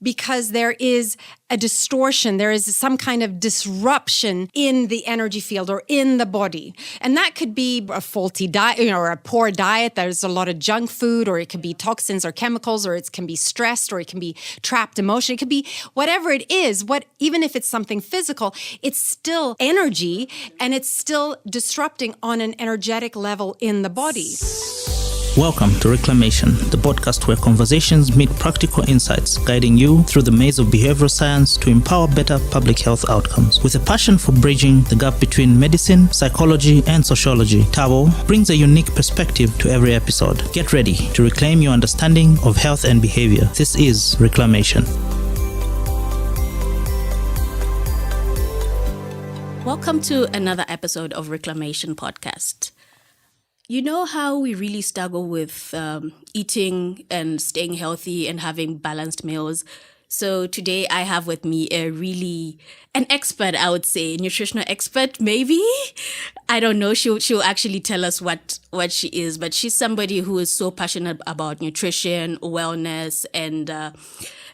because there is a distortion, there is some kind of disruption in the energy field or in the body. And that could be a faulty diet, or a poor diet. There's a lot of junk food, or it could be toxins or chemicals, or it can be stressed, or it can be trapped emotion. It could be whatever it is, even if it's something physical, it's still energy and it's still disrupting on an energetic level in the body. Welcome to Reclamation, the podcast where conversations meet practical insights, guiding you through the maze of behavioral science to empower better public health outcomes. With a passion for bridging the gap between medicine, psychology, and sociology, Tabo brings a unique perspective to every episode. Get ready to reclaim your understanding of health and behavior. This is Reclamation. Welcome to another episode of Reclamation Podcast. You know how we really struggle with eating and staying healthy and having balanced meals. So today I have with me an expert, I would say, nutritional expert, maybe. I don't know. She'll actually tell us what she is, but she's somebody who is so passionate about nutrition, wellness, and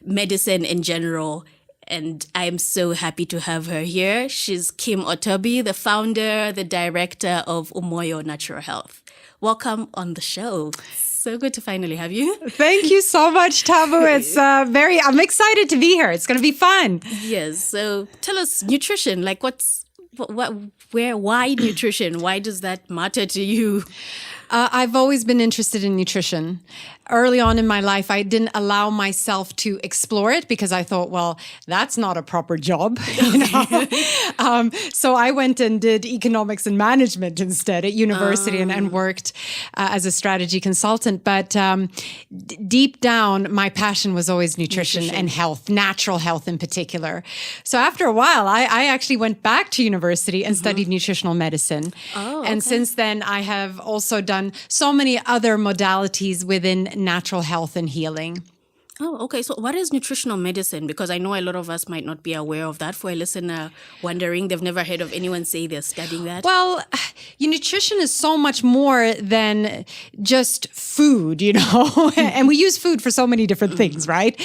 medicine in general. And I'm so happy to have her here. She's Kim Otobi, the founder, the director of Umoyo Natural Health. Welcome on the show. So good to finally have you. Thank you so much, Tabo. It's I'm excited to be here. It's going to be fun. Yes. So tell us, nutrition, like why nutrition? Why does that matter to you? I've always been interested in nutrition. Early on in my life, I didn't allow myself to explore it because I thought, well, that's not a proper job, So I went and did economics and management instead at university and worked as a strategy consultant. But deep down, my passion was always nutrition and health, natural health in particular. So after a while, I actually went back to university and studied nutritional medicine. And since then, I have also done so many other modalities within natural health and healing. Oh, okay. So what is nutritional medicine? Because I know a lot of us might not be aware of that. For a listener wondering, they've never heard of anyone say they're studying that. Well, nutrition is so much more than just food, and we use food for so many different things, right?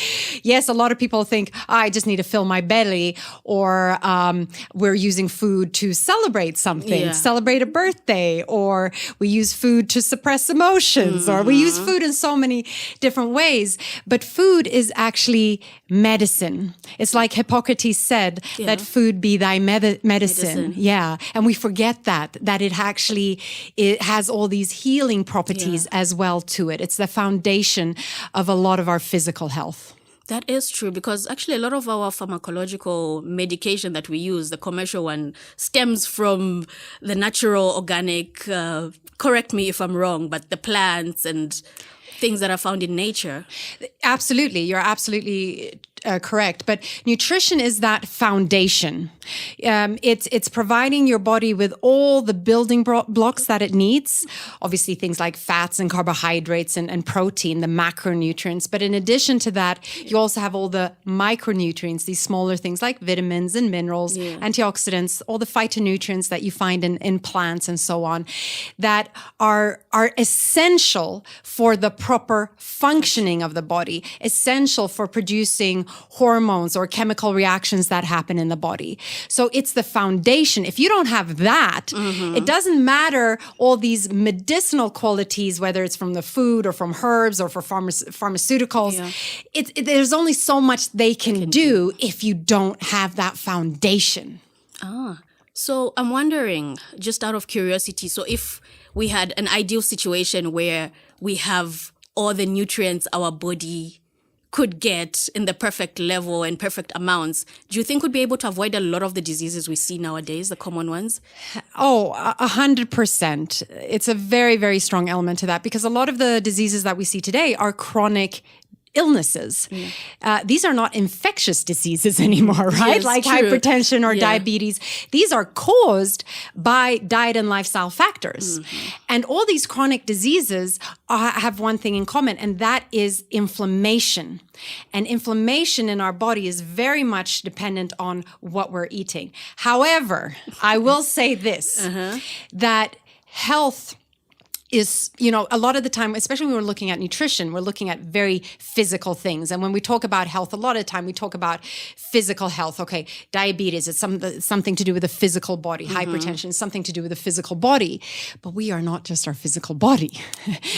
Yes, a lot of people think, I just need to fill my belly, or we're using food to celebrate something, celebrate a birthday, or we use food to suppress emotions, or we use food in so many different ways. But food is actually medicine. It's like Hippocrates said, that food be thy medicine. Yeah. And we forget that it has all these healing properties as well to it. It's the foundation of a lot of our physical health. That is true, because actually a lot of our pharmacological medication that we use, the commercial one, stems from the natural, organic, correct me if I'm wrong, but the plants and things that are found in nature. Absolutely. You're absolutely correct. But nutrition is that foundation. It's providing your body with all the building blocks that it needs. Obviously, things like fats and carbohydrates and protein, the macronutrients. But in addition to that, you also have all the micronutrients, these smaller things like vitamins and minerals, antioxidants, all the phytonutrients that you find in plants and so on, that are essential for the proper functioning of the body, essential for producing hormones or chemical reactions that happen in the body. So it's the foundation. If you don't have that, it doesn't matter all these medicinal qualities, whether it's from the food or from herbs or for pharmaceuticals. There's only so much they can do if you don't have that foundation. So I'm wondering, just out of curiosity, so if we had an ideal situation where we have all the nutrients our body could get in the perfect level and perfect amounts, do you think we'd be able to avoid a lot of the diseases we see nowadays, the common ones? 100%. It's a very, very strong element to that, because a lot of the diseases that we see today are chronic illnesses. These are not infectious diseases anymore, right? Yes, like true. hypertension or diabetes. These are caused by diet and lifestyle factors. And all these chronic diseases have one thing in common, and that is inflammation. And inflammation in our body is very much dependent on what we're eating. However, I will say this, that health is, you know, a lot of the time, especially when we're looking at nutrition, we're looking at very physical things. And when we talk about health, a lot of the time we talk about physical health. Okay, diabetes, it's something to do with the physical body. Hypertension is something to do with the physical body. But we are not just our physical body.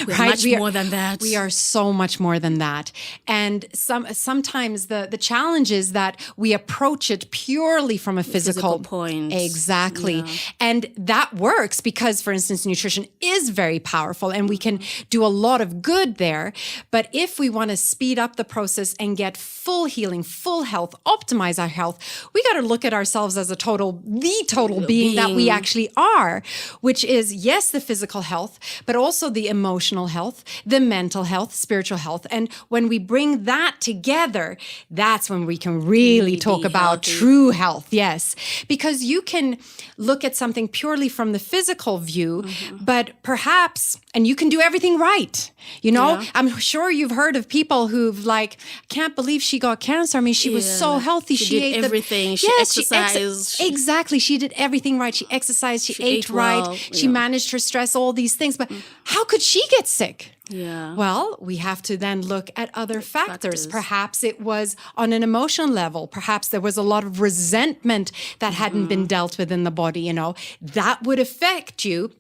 We're right? much more than that. We are so much more than that. And sometimes the challenge is that we approach it purely from a physical point. Exactly. Yeah. And that works because, for instance, nutrition is very powerful and we can do a lot of good there. But if we want to speed up the process and get full healing, full health, optimize our health, we got to look at ourselves as the total being that we actually are, which is, yes, the physical health, but also the emotional health, the mental health, spiritual health. And when we bring that together, that's when we can really talk about true health. Yes. Because you can look at something purely from the physical view, but perhaps, and you can do everything right. You know, I'm sure you've heard of people who've like, can't believe she got cancer. I mean, she was so healthy. She did ate everything. She exercised. Exactly. She did everything right. She exercised. She ate right. well. She managed her stress, all these things. But how could she get sick? Yeah. Well, we have to then look at other factors. Perhaps it was on an emotional level. Perhaps there was a lot of resentment that hadn't been dealt with in the body, you know. That would affect you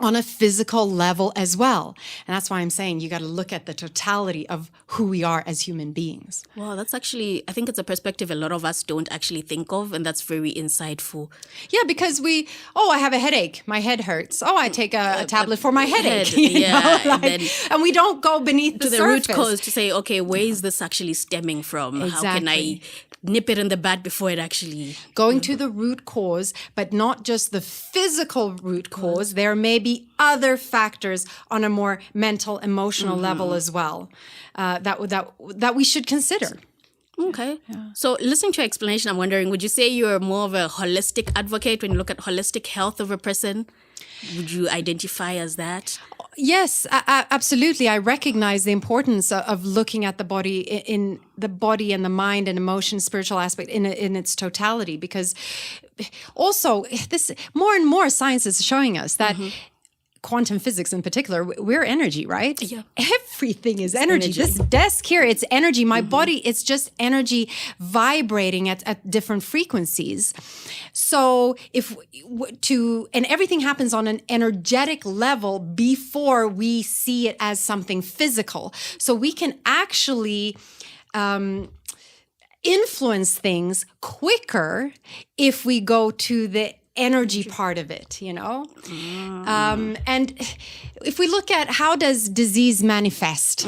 on a physical level as well. And that's why I'm saying you got to look at the totality of who we are as human beings. Wow, that's actually, I think it's a perspective a lot of us don't actually think of, and that's very insightful. Yeah, because I have a headache. My head hurts. Oh, I take a tablet for my headache. And we don't go beneath the surface. Root cause to say, okay, where is this actually stemming from? Exactly. How can I nip it in the bud before it actually... Going to the root cause, but not just the physical root cause. There may be other factors on a more mental, emotional level as well that we should consider. Okay. Yeah. So listening to your explanation, I'm wondering, would you say you're more of a holistic advocate when you look at holistic health of a person? Would you identify as that? Yes, absolutely. I recognize the importance of looking at the body in the body and the mind and emotion, spiritual aspect in its totality, because also this more and more science is showing us that quantum physics in particular, we're energy, right? Yeah. Everything is energy. This desk here, it's energy. My body, it's just energy vibrating at different frequencies. So and everything happens on an energetic level before we see it as something physical. So we can actually influence things quicker if we go to the energy part of it, you know? And if we look at how does disease manifest?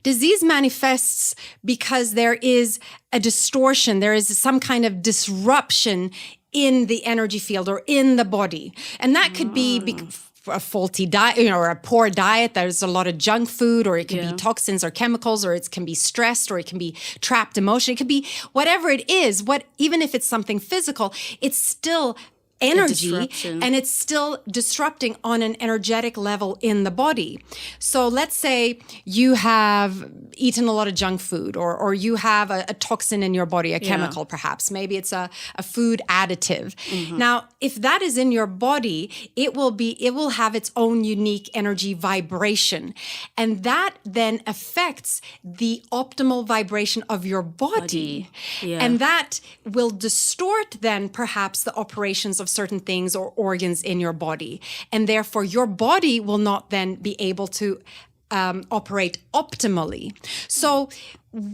Disease manifests because there is a distortion, there is some kind of disruption in the energy field or in the body. And that could be a faulty diet, you know, or a poor diet. There's a lot of junk food, or it can be toxins or chemicals, or it can be stressed, or it can be trapped emotion. It could be whatever it is. Even if it's something physical, it's still energy, and it's still disrupting on an energetic level in the body. So let's say you have eaten a lot of junk food, or you have a toxin in your body, a chemical perhaps. Maybe it's a food additive. Now, if that is in your body, it will have its own unique energy vibration. And that then affects the optimal vibration of your body. And that will distort then perhaps the operations of certain things or organs in your body. And therefore, your body will not then be able to operate optimally. So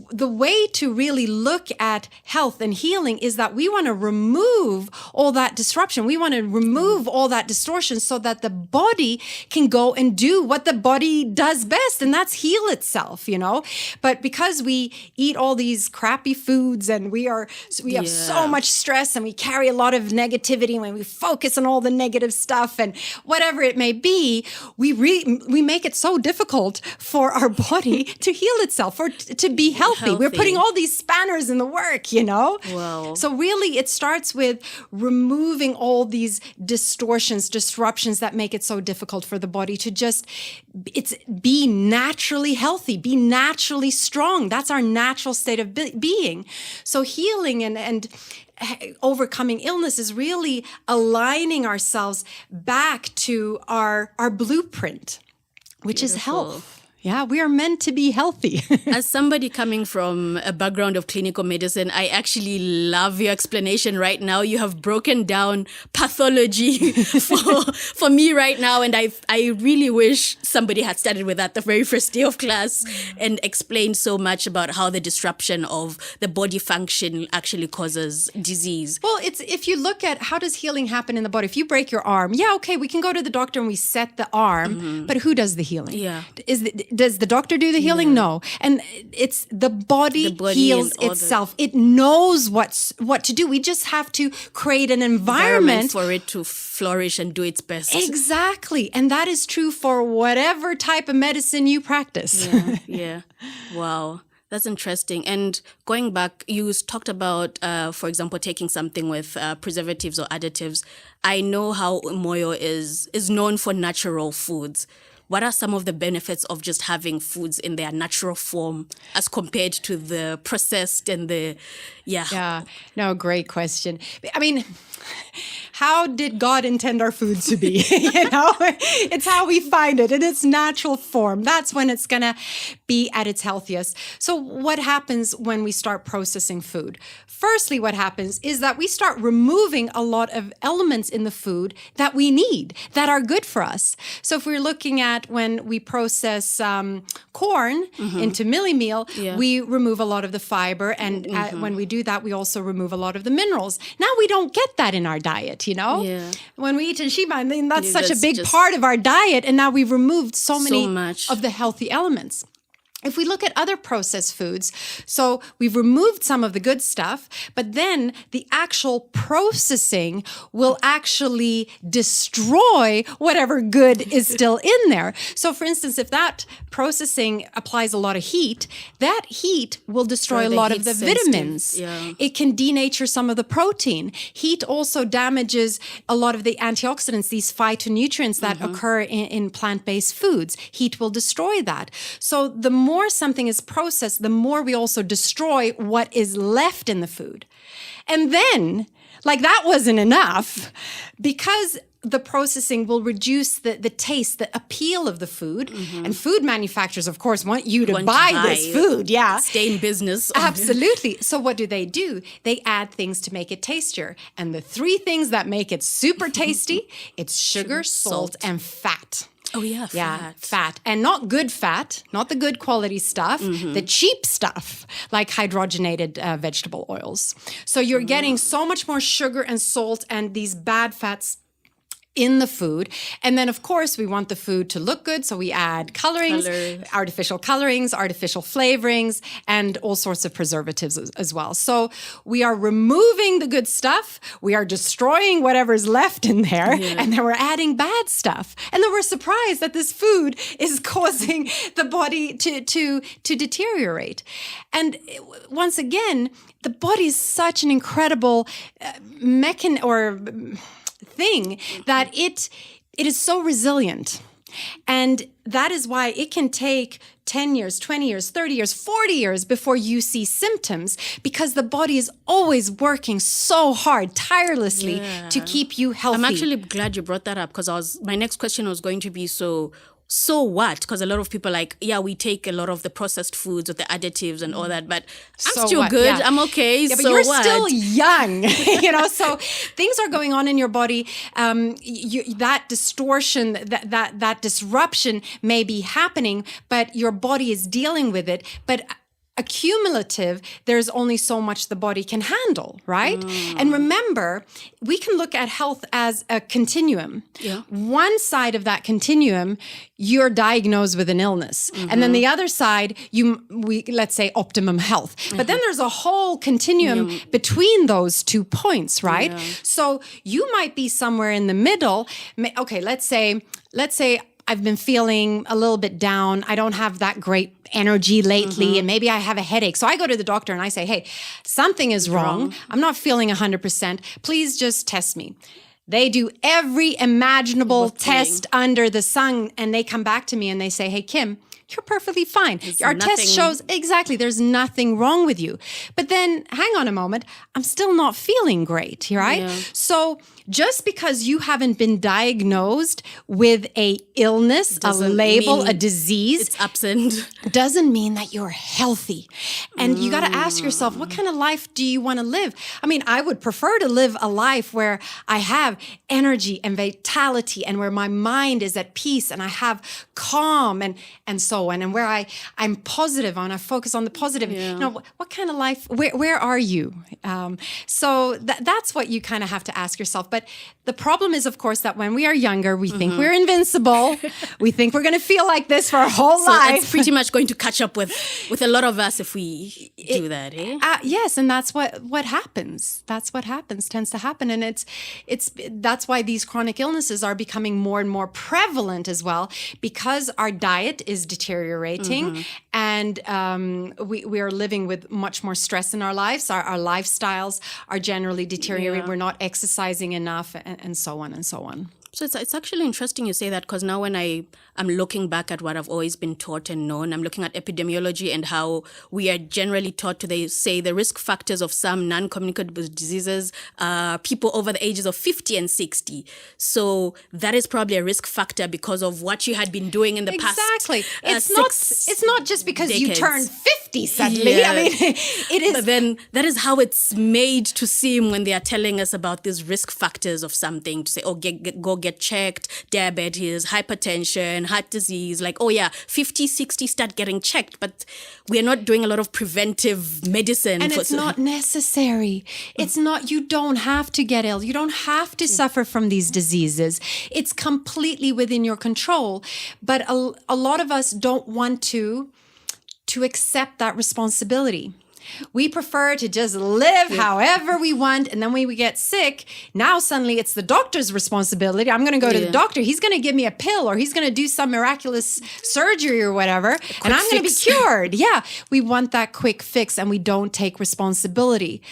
the way to really look at health and healing is that we want to remove all that disruption. We want to remove all that distortion so that the body can go and do what the body does best, and that's heal itself, you know? But because we eat all these crappy foods and we have so much stress and we carry a lot of negativity, when we focus on all the negative stuff and whatever it may be, we make it so difficult for our body to heal itself or to be be healthy. We're putting all these spanners in the work, you know? Wow. So really it starts with removing all these disruptions that make it so difficult for the body to just be naturally healthy, be naturally strong. That's our natural state of being. So healing and overcoming illness is really aligning ourselves back to our blueprint, which is health. Yeah, we are meant to be healthy. As somebody coming from a background of clinical medicine, I actually love your explanation right now. You have broken down pathology for me right now. And I really wish somebody had started with that the very first day of class and explained so much about how the disruption of the body function actually causes disease. Well, it's if you look at how does healing happen in the body? If you break your arm, yeah, okay, we can go to the doctor and we set the arm, but who does the healing? Yeah. Does the doctor do the healing? No. And it's the body heals itself. It knows what to do. We just have to create an environment for it to flourish and do its best. Exactly. And that is true for whatever type of medicine you practice. Yeah. Wow. That's interesting. And going back, you talked about, for example, taking something with preservatives or additives. I know how Moyo is known for natural foods. What are some of the benefits of just having foods in their natural form as compared to the processed and the, Yeah, no, great question. I mean, how did God intend our food to be? It's how we find it in its natural form. That's when it's going to be at its healthiest. So what happens when we start processing food? Firstly, what happens is that we start removing a lot of elements in the food that we need, that are good for us. So if we're looking at when we process corn into milli meal, we remove a lot of the fiber. And when we do that, we also remove a lot of the minerals. Now we don't get that in our diet, Yeah. When we eat in Shiba, I mean, that's such a big part of our diet. And now we've removed so many of the healthy elements. If we look at other processed foods, so we've removed some of the good stuff, but then the actual processing will actually destroy whatever good is still in there. So for instance, if that processing applies a lot of heat, that heat will destroy a lot of the vitamins. Yeah. It can denature some of the protein. Heat also damages a lot of the antioxidants, these phytonutrients that occur in plant-based foods. Heat will destroy that. So the more something is processed, the more we also destroy what is left in the food. And then, like that wasn't enough, because the processing will reduce the taste, the appeal of the food. And food manufacturers, of course, want you to buy this food. Yeah. Stay in business. Absolutely. So what do? They add things to make it tastier. And the three things that make it super tasty, it's sugar, salt, and fat. Oh, yeah, fat. Yeah, fat. And not good fat, not the good quality stuff, the cheap stuff, like hydrogenated vegetable oils. So you're getting so much more sugar and salt and these bad fats in the food. And then, of course, we want the food to look good. So we add artificial colorings, artificial flavorings, and all sorts of preservatives as well. So we are removing the good stuff. We are destroying whatever's left in there. And then we're adding bad stuff. And then we're surprised that this food is causing the body to deteriorate. And once again, the body is such an incredible thing that it is so resilient. And that is why it can take 10 years, 20 years, 30 years, 40 years before you see symptoms, because the body is always working so hard, tirelessly to keep you healthy. I'm actually glad you brought that up, because my next question was going to be so what? Because a lot of people we take a lot of the processed foods with the additives and all that, but I'm still good. Yeah. I'm okay. Yeah, but you're still young, so things are going on in your body. That distortion, that disruption may be happening, but your body is dealing with it. But accumulative, there's only so much the body can handle, right? And remember, we can look at health as a continuum. Yeah. One side of that continuum, you're diagnosed with an illness. And then the other side, let's say optimum health. But then there's a whole continuum between those 2 points, right? So you might be somewhere in the middle. Okay, let's say I've been feeling a little bit down. I don't have that great energy lately, and maybe I have a headache. So I go to the doctor and I say, hey, something is wrong. I'm not feeling 100%. Please just test me. They do every imaginable test under the sun, and they come back to me and they say, hey, Kim, you're perfectly fine. Our test shows exactly there's nothing wrong with you. But then hang on a moment, I'm still not feeling great, right? Yeah. So just because you haven't been diagnosed with a illness, a label, a disease, it's absent, doesn't mean that you're healthy. And you got to ask yourself, what kind of life do you want to live? I mean, I would prefer to live a life where I have energy and vitality and where my mind is at peace and I have calm and so on, and where I'm positive and I focus on the positive. Yeah. You know, what kind of life, where are you? So that's what you kind of have to ask yourself. But the problem is, of course, that when we are younger, we think we're invincible. We think we're going to feel like this for our whole life. It's pretty much going to catch up with a lot of us if we do that, eh? Yes, and that's what happens. That's what tends to happen. And that's why these chronic illnesses are becoming more and more prevalent as well, because our diet is deteriorating and we are living with much more stress in our lives. Our lifestyles are generally deteriorating. We're not exercising enough and so on and so on. So it's actually interesting you say that, because now when I'm looking back at what I've always been taught and known, I'm looking at epidemiology and how we are generally taught to say the risk factors of some non-communicable diseases are people over the ages of 50 and 60. So that is probably a risk factor because of what you had been doing in the past. Exactly. It's not just because you turned 50 suddenly. Yeah. I mean, it is. But then that is how it's made to seem when they are telling us about these risk factors of something, to say, oh, go get checked, diabetes, hypertension, heart disease, like, oh yeah, 50, 60, start getting checked. But we're not doing a lot of preventive medicine. And it's not necessary. It's not, you don't have to get ill. You don't have to suffer from these diseases. It's completely within your control. But a lot of us don't want to accept that responsibility. We prefer to just live however we want. And then when we get sick, now suddenly it's the doctor's responsibility. I'm going to go to the doctor. He's going to give me a pill, or he's going to do some miraculous surgery or whatever. And I'm going to be cured. Yeah. We want that quick fix and we don't take responsibility.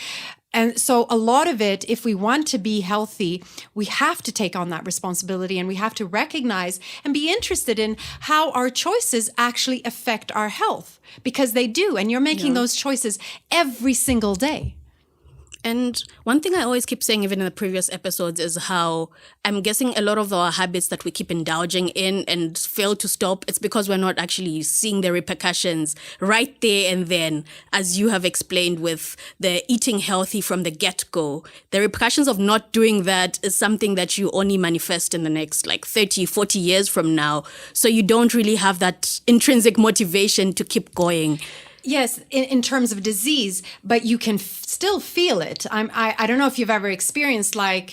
And so a lot of it, if we want to be healthy, we have to take on that responsibility, and we have to recognize and be interested in how our choices actually affect our health, because they do. And you're making those choices every single day. And one thing I always keep saying, even in the previous episodes, is how I'm guessing a lot of our habits that we keep indulging in and fail to stop, it's because we're not actually seeing the repercussions right there and then, as you have explained with the eating healthy from the get-go. The repercussions of not doing that is something that you only manifest in the next 30, 40 years from now. So you don't really have that intrinsic motivation to keep going. Yes, in terms of disease, but you can still feel it. I don't know if you've ever experienced a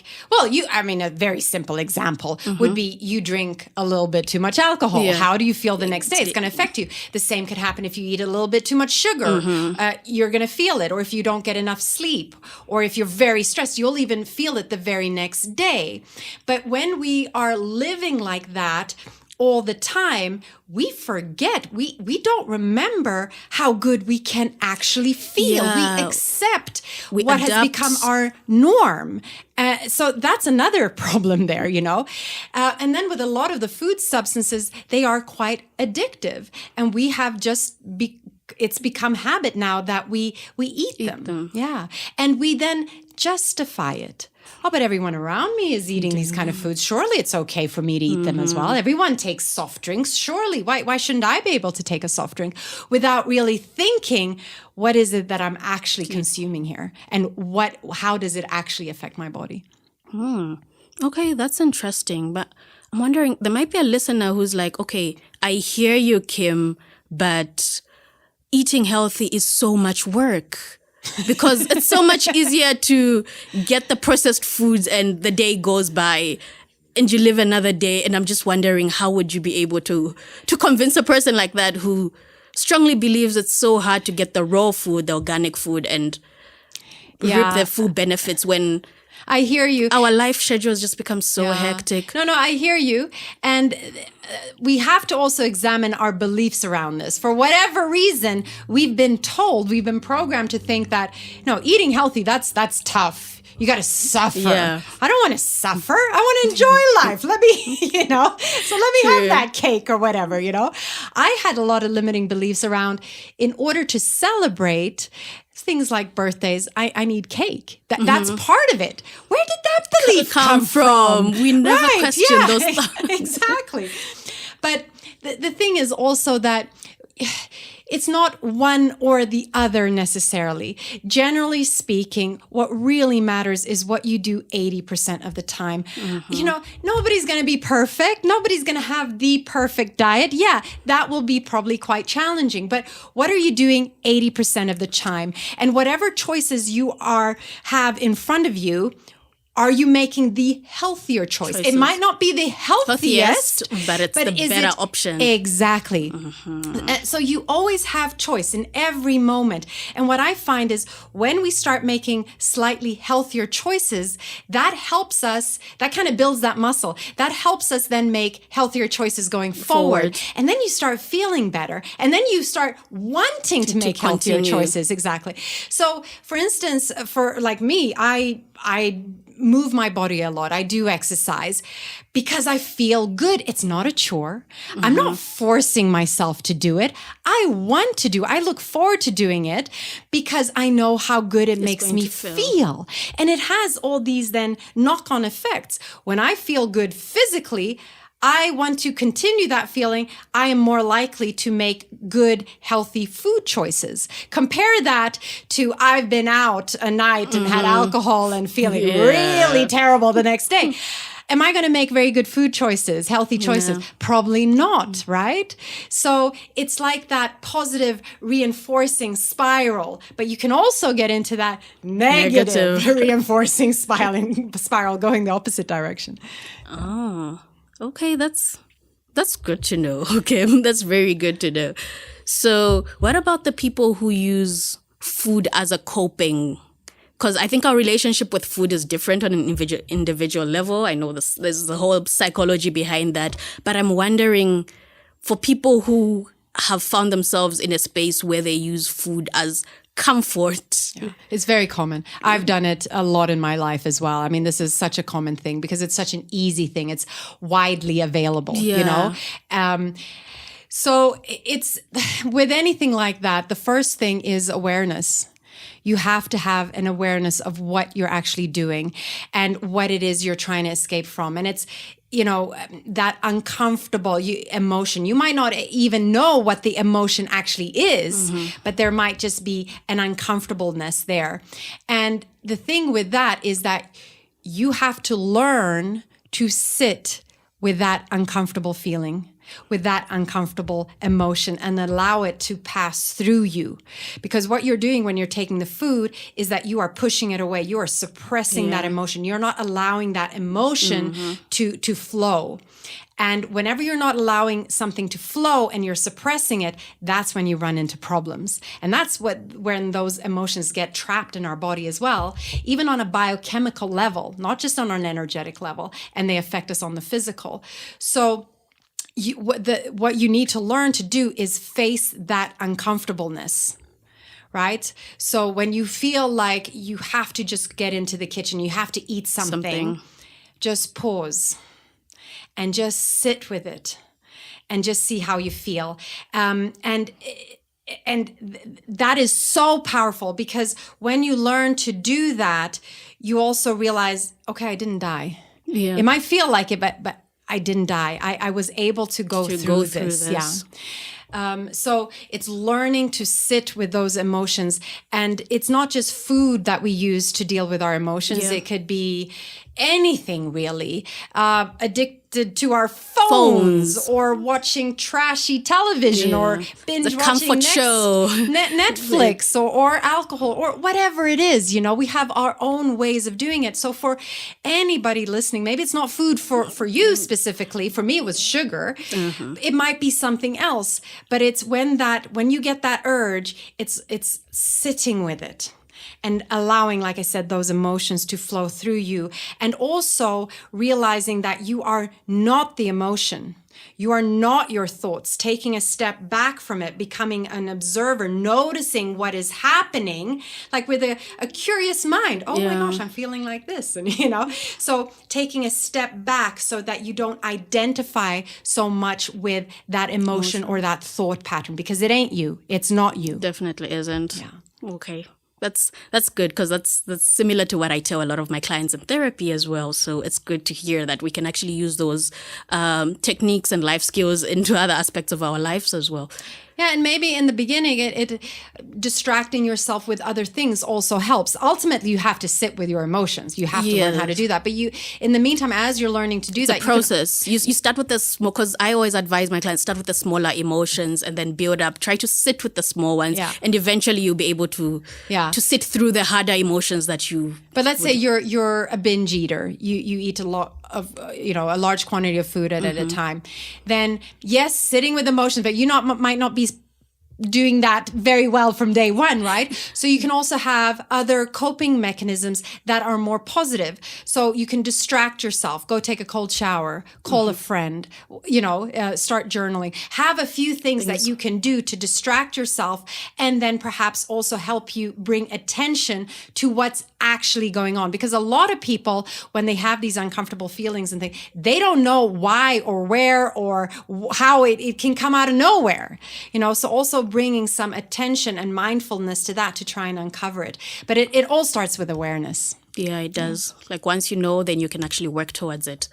very simple example would be you drink a little bit too much alcohol. Yeah. How do you feel the next day? It's going to affect you. The same could happen if you eat a little bit too much sugar. You're going to feel it. Or if you don't get enough sleep, or if you're very stressed, you'll even feel it the very next day. But when we are living like that all the time, we forget. We don't remember how good we can actually feel. Yeah. We accept what has become our norm. So that's another problem there, And then with a lot of the food substances, they are quite addictive. And we have just it's become habit now that we eat them. Yeah. And we then justify it. Oh, but everyone around me is eating these kind of foods. Surely it's okay for me to eat them as well. Everyone takes soft drinks. Surely, why shouldn't I be able to take a soft drink, without really thinking, what is it that I'm actually consuming here? And how does it actually affect my body? Okay, that's interesting. But I'm wondering, there might be a listener who's like, okay, I hear you, Kim, but eating healthy is so much work. Because it's so much easier to get the processed foods and the day goes by and you live another day. And I'm just wondering, how would you be able to convince a person like that who strongly believes it's so hard to get the raw food, the organic food, and reap the full benefits when I hear you. Our life schedules just become so hectic. No, I hear you. And we have to also examine our beliefs around this. For whatever reason, we've been programmed to think that, no, eating healthy, that's tough. You got to suffer. Yeah. I don't want to suffer. I want to enjoy life. Let me, so let me have that cake or whatever, I had a lot of limiting beliefs around, in order to celebrate things like birthdays, I need cake. That's part of it. Where did that belief come from? We never questioned those thoughts. Exactly. But the thing is also that it's not one or the other necessarily. Generally speaking, what really matters is what you do 80% of the time. Nobody's going to be perfect. Nobody's going to have the perfect diet. Yeah, that will be probably quite challenging. But what are you doing 80% of the time? And whatever choices you have in front of you, are you making the healthier choice? It might not be the healthiest, but it's the better option. Exactly. So you always have choice in every moment. And what I find is when we start making slightly healthier choices, that helps us, that kind of builds that muscle. That helps us then make healthier choices going forward. And then you start feeling better. And then you start wanting to make healthier choices. Exactly. So for instance, for like me, I move my body a lot. I do exercise because I feel good. It's not a chore. I'm not forcing myself to do it. I want to I look forward to doing it because I know how good it makes me feel. And it has all these then knock-on effects. When I feel good physically, I want to continue that feeling. I am more likely to make good, healthy food choices. Compare that to I've been out a night and had alcohol and feeling really terrible the next day. Am I going to make very good food choices, healthy choices? Probably not, right? So it's like that positive reinforcing spiral, but you can also get into that negative. Reinforcing spiral going the opposite direction. Oh. Okay, that's good to know. Okay, that's very good to know. So what about the people who use food as a coping? Because I think our relationship with food is different on an individual level. I know there's the whole psychology behind that. But I'm wondering, for people who have found themselves in a space where they use food as comfort. Yeah, it's very common. I've done it a lot in my life as well. I mean, this is such a common thing because it's such an easy thing. It's widely available, So it's with anything like that, the first thing is awareness. You have to have an awareness of what you're actually doing and what it is you're trying to escape from. And it's, that uncomfortable emotion. You might not even know what the emotion actually is, but there might just be an uncomfortableness there. And the thing with that is that you have to learn to sit with that uncomfortable feeling, with that uncomfortable emotion, and allow it to pass through you. Because what you're doing when you're taking the food is that you are pushing it away. You are suppressing that emotion. You're not allowing that emotion to flow. And whenever you're not allowing something to flow and you're suppressing it, that's when you run into problems. And that's when those emotions get trapped in our body as well, even on a biochemical level, not just on an energetic level, and they affect us on the physical. So what you need to learn to do is face that uncomfortableness, right? So when you feel like you have to just get into the kitchen, you have to eat something. Just pause and just sit with it and just see how you feel. And that is so powerful because when you learn to do that, you also realize, okay, I didn't die. Yeah. It might feel like it, but I didn't die. I was able to go through this. Yeah. So it's learning to sit with those emotions. And it's not just food that we use to deal with our emotions. It could be anything really. Addicted to our phones or watching trashy television or binge watching Netflix or alcohol or whatever it is. We have our own ways of doing it. So for anybody listening, maybe it's not food for you specifically. For me, it was sugar. It might be something else, but it's when you get that urge, it's sitting with it. and allowing, like I said, those emotions to flow through you. And also realizing that you are not the emotion. You are not your thoughts, taking a step back from it, becoming an observer, noticing what is happening, like with a curious mind. Oh my gosh, I'm feeling like this. And, so taking a step back so that you don't identify so much with that emotion or that thought pattern, because it ain't you. It's not you. Definitely isn't. Yeah. Okay. That's good, because that's similar to what I tell a lot of my clients in therapy as well. So it's good to hear that we can actually use those techniques and life skills into other aspects of our lives as well. Yeah, and maybe in the beginning, it distracting yourself with other things also helps. Ultimately, you have to sit with your emotions. You have to learn how to do that. But in the meantime, as you're learning to do that, it's a process. You start with the small, because I always advise my clients, start with the smaller emotions and then build up. Try to sit with the small ones, and eventually you'll be able to sit through the harder emotions that you. But let's say you're a binge eater. You eat a lot of a large quantity of food at a time. Then yes, sitting with emotions, but you might not be doing that very well from day one, right? So you can also have other coping mechanisms that are more positive. So you can distract yourself, go take a cold shower, call a friend, start journaling, have a few things that you can do to distract yourself, and then perhaps also help you bring attention to what's actually going on. Because a lot of people, when they have these uncomfortable feelings and things, they don't know why or where or how it can come out of nowhere, so also bringing some attention and mindfulness to that to try and uncover it. But it all starts with awareness. Yeah, it does. Like once you know, then you can actually work towards it.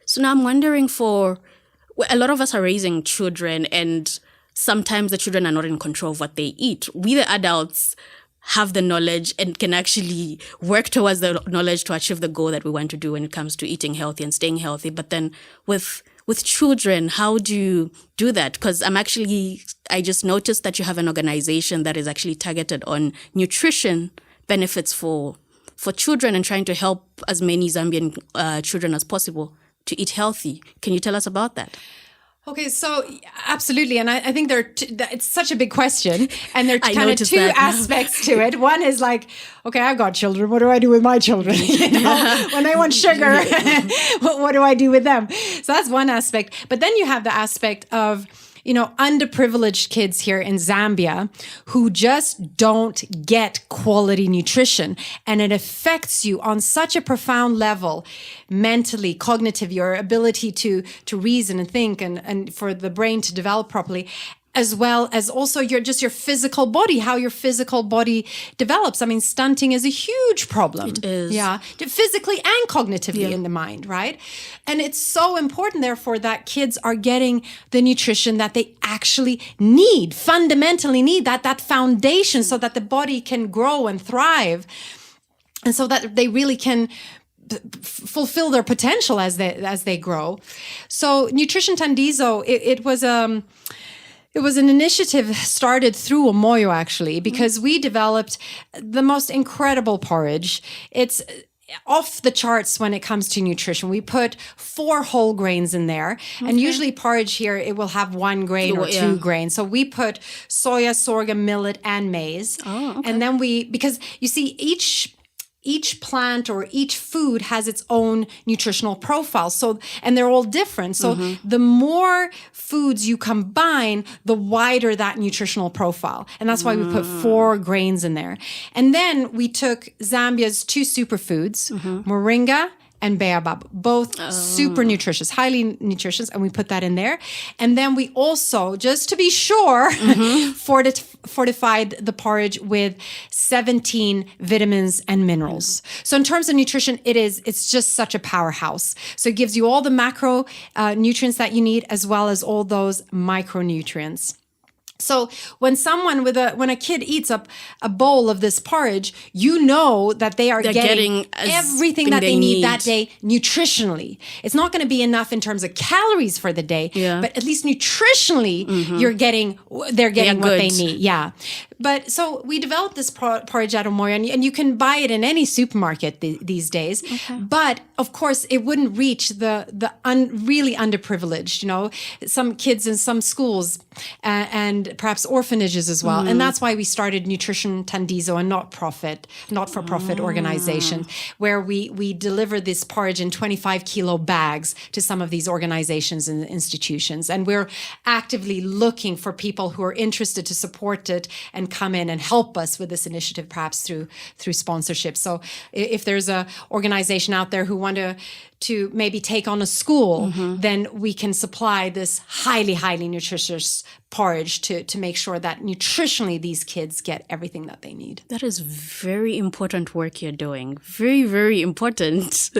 So now I'm wondering a lot of us are raising children, and sometimes the children are not in control of what they eat. We, the adults, have the knowledge and can actually work towards the knowledge to achieve the goal that we want to do when it comes to eating healthy and staying healthy. But then with children, how do you do that? Because I just noticed that you have an organization that is actually targeted on nutrition benefits for children and trying to help as many Zambian children as possible to eat healthy. Can you tell us about that? Okay, so absolutely. And I think it's such a big question, and there are kind of two aspects to it. One is like, okay, I've got children. What do I do with my children? When they want sugar, what do I do with them? So that's one aspect. But then you have the aspect of, underprivileged kids here in Zambia who just don't get quality nutrition. And it affects you on such a profound level, mentally, cognitive, your ability to reason and think and for the brain to develop properly, as well as also your physical body, how your physical body develops. I mean, stunting is a huge problem. It is. Yeah, physically and cognitively in the mind, right? And it's so important, therefore, that kids are getting the nutrition that they actually need, fundamentally need, that foundation so that the body can grow and thrive, and so that they really can fulfill their potential as they grow. So Nutrition Tandizo, it was an initiative started through Omoyo, actually, because we developed the most incredible porridge. It's off the charts when it comes to nutrition. We put 4 whole grains in there. Okay. And usually porridge here, it will have 1 grain or 2 grains. So we put soya, sorghum, millet, and maize. Oh, okay. And then because you see, each plant or each food has its own nutritional profile. So, and they're all different. So the more foods you combine, the wider that nutritional profile. And that's why we put 4 grains in there. And then we took Zambia's 2 superfoods, moringa and baobab, both super nutritious, highly nutritious, and we put that in there. And then we also, just to be sure, fortified the porridge with 17 vitamins and minerals. So in terms of nutrition, it's just such a powerhouse. So it gives you all the macro nutrients that you need, as well as all those micronutrients. So when a kid eats up a bowl of this porridge, you know that they're getting everything that they need that day nutritionally. It's not going to be enough in terms of calories for the day, but at least nutritionally, they're getting what they need. Yeah. But so we developed this porridge out of Moyo, and you can buy it in any supermarket these days. Okay. But of course, it wouldn't reach the really underprivileged, some kids in some schools and perhaps orphanages as well. And that's why we started Nutrition Tandizo, a not-for-profit organization, where we deliver this porridge in 25-kilo bags to some of these organizations and institutions. And we're actively looking for people who are interested to support it and come in and help us with this initiative, perhaps through sponsorship. So if there's a organization out there who want to maybe take on a school, then we can supply this highly, highly nutritious porridge to make sure that nutritionally these kids get everything that they need. That is very important work you're doing. Very, very important.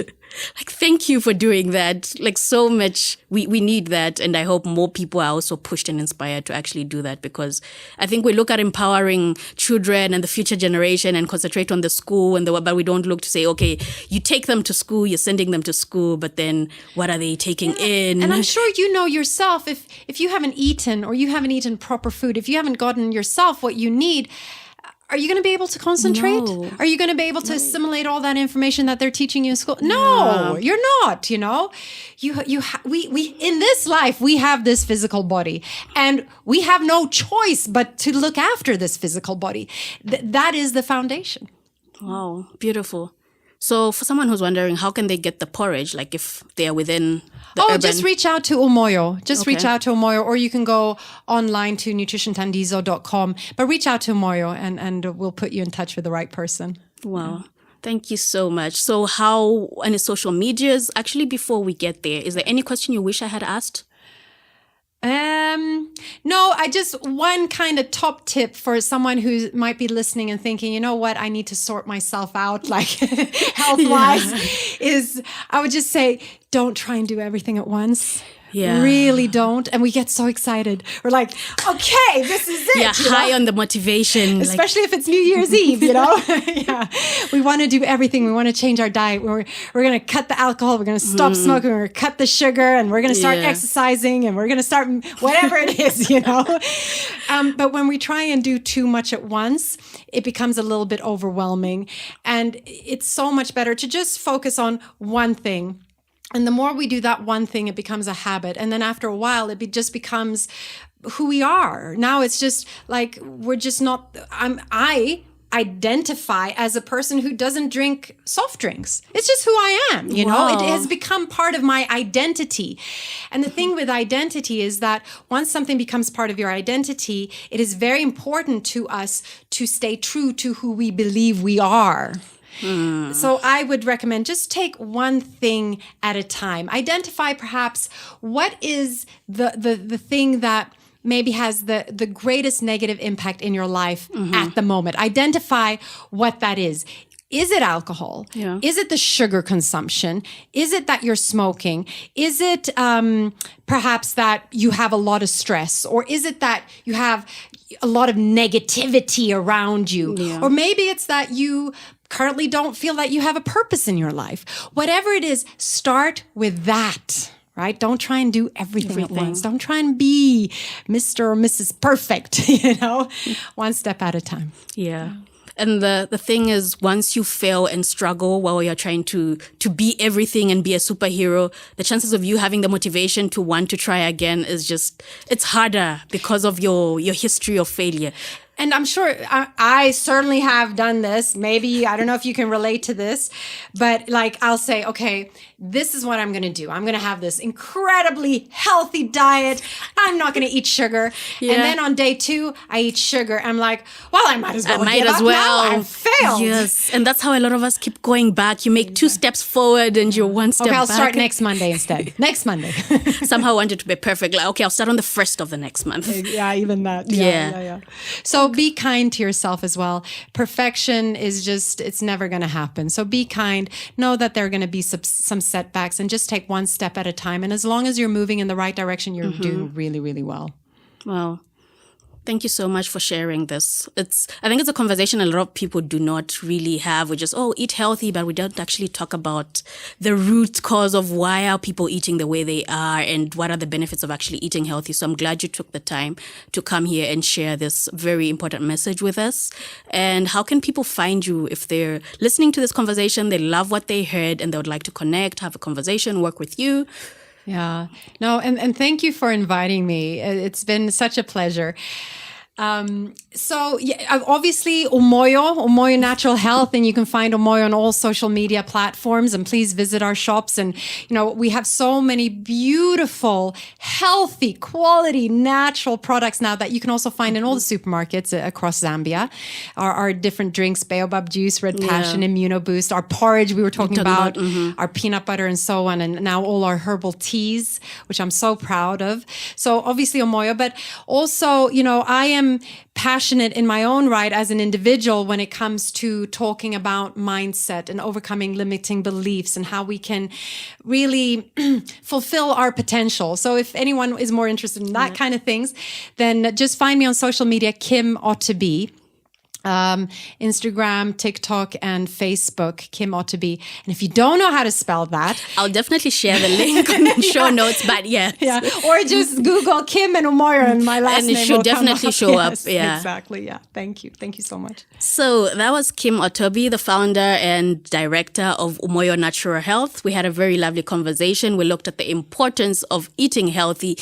Thank you for doing that. So much. We need that. And I hope more people are also pushed and inspired to actually do that, because I think we look at empowering children and the future generation and concentrate on the school but we don't look to say, okay, you take them to school, you're sending them to school, but then what are they taking in? And I'm sure yourself, if you haven't eaten or you haven't eaten proper food, if you haven't gotten yourself what you need, are you going to be able to concentrate? No. Are you going to be able to assimilate all that information that they're teaching you in school? No, you're not, we in this life, we have this physical body, and we have no choice but to look after this physical body. That is the foundation. Wow, beautiful. So for someone who's wondering, how can they get the porridge? If they are within the urban... just reach out to Umoyo. Reach out to Umoyo, or you can go online to nutritiontandizo.com. But reach out to Umoyo and we'll put you in touch with the right person. Wow. Thank you so much. So how, any social medias? Actually, before we get there, is there any question you wish I had asked? No, one kind of top tip for someone who might be listening and thinking, I need to sort myself out, health-wise, is I would just say, don't try and do everything at once. Yeah. Really don't. And we get so excited. We're like, okay, this is it. Yeah, high on the motivation. Especially if it's New Year's Eve, Yeah. We want to do everything. We want to change our diet. We're going to cut the alcohol. We're going to stop smoking. We're going to cut the sugar. And we're going to start exercising. And we're going to start whatever it is, But when we try and do too much at once, it becomes a little bit overwhelming. And it's so much better to just focus on one thing. And the more we do that one thing, it becomes a habit. And then after a while, it just becomes who we are. Now it's just we're just not, I identify as a person who doesn't drink soft drinks. It's just who I am, Wow. It has become part of my identity. And the thing with identity is that once something becomes part of your identity, it is very important to us to stay true to who we believe we are. So I would recommend just take one thing at a time. Identify perhaps what is the thing that maybe has the greatest negative impact in your life at the moment. Identify what that is. Is it alcohol? Yeah. Is it the sugar consumption? Is it that you're smoking? Is it perhaps that you have a lot of stress? Or is it that you have a lot of negativity around you? Yeah. Or maybe it's that you currently don't feel that you have a purpose in your life. Whatever it is, start with that. Right? Don't try and do everything at once. Don't try and be Mr. or Mrs. Perfect, one step at a time. Yeah. And the thing is, once you fail and struggle while you're trying to be everything and be a superhero, the chances of you having the motivation to want to try again is it's harder because of your history of failure. And I'm sure I certainly have done this. Maybe, I don't know if you can relate to this, but I'll say, okay, this is what I'm going to do. I'm going to have this incredibly healthy diet. I'm not going to eat sugar. Yeah. And then on day 2, I eat sugar. I'm like, well, I might as well give up well. now. I've failed. Yes. And that's how a lot of us keep going back. You make 2 steps forward and you're 1 step back. Okay, I'll start next Monday instead. Next Monday. Somehow want it to be perfect. Okay, I'll start on the 1st of the next month. Yeah, even that. Yeah. So be kind to yourself as well. Perfection is it's never going to happen. So be kind. Know that there are going to be some setbacks, and just take one step at a time. And as long as you're moving in the right direction, you're doing really, really well. Wow. Thank you so much for sharing this. I think it's a conversation a lot of people do not really have. We just, eat healthy, but we don't actually talk about the root cause of why are people eating the way they are and what are the benefits of actually eating healthy. So I'm glad you took the time to come here and share this very important message with us. And how can people find you if they're listening to this conversation, they love what they heard and they would like to connect, have a conversation, work with you? Yeah. No, and thank you for inviting me. It's been such a pleasure. Obviously Umoyo Natural Health, and you can find Umoyo on all social media platforms, and please visit our shops. And, we have so many beautiful, healthy, quality, natural products now that you can also find in all the supermarkets across Zambia. Our different drinks, baobab juice, red passion, immuno boost, our porridge we were talking about, our peanut butter and so on. And now all our herbal teas, which I'm so proud of. So obviously Umoyo, but also, I am passionate in my own right as an individual when it comes to talking about mindset and overcoming limiting beliefs and how we can really fulfill our potential. So if anyone is more interested in that kind of things, then just find me on social media, Kim Otteby. Instagram, TikTok, and Facebook, Kim Otteby. And if you don't know how to spell that, I'll definitely share the link in the show notes, but or just Google Kim and Umoyo and my last name. And it should definitely show up. Yeah, exactly. Yeah. Thank you so much. So that was Kim Otteby, the founder and director of Umoyo Natural Health. We had a very lovely conversation. We looked at the importance of eating healthy,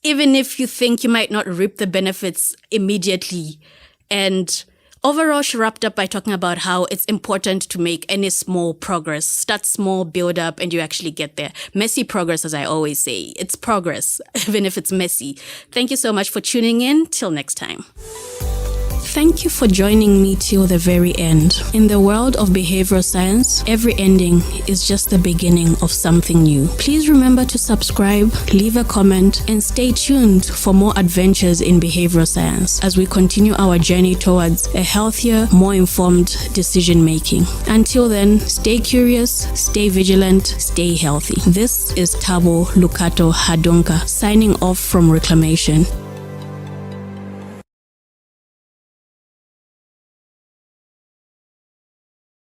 even if you think you might not reap the benefits immediately. And overall, she wrapped up by talking about how it's important to make any small progress. Start small, build up, and you actually get there. Messy progress, as I always say. It's progress, even if it's messy. Thank you so much for tuning in. Till next time. Thank you for joining me till the very end. In the world of behavioral science, every ending is just the beginning of something new. Please remember to subscribe, leave a comment, and stay tuned for more adventures in behavioral science as we continue our journey towards a healthier, more informed decision making. Until then, stay curious, stay vigilant, stay healthy. This is Tabo Lukato Hadonka signing off from Reclamation.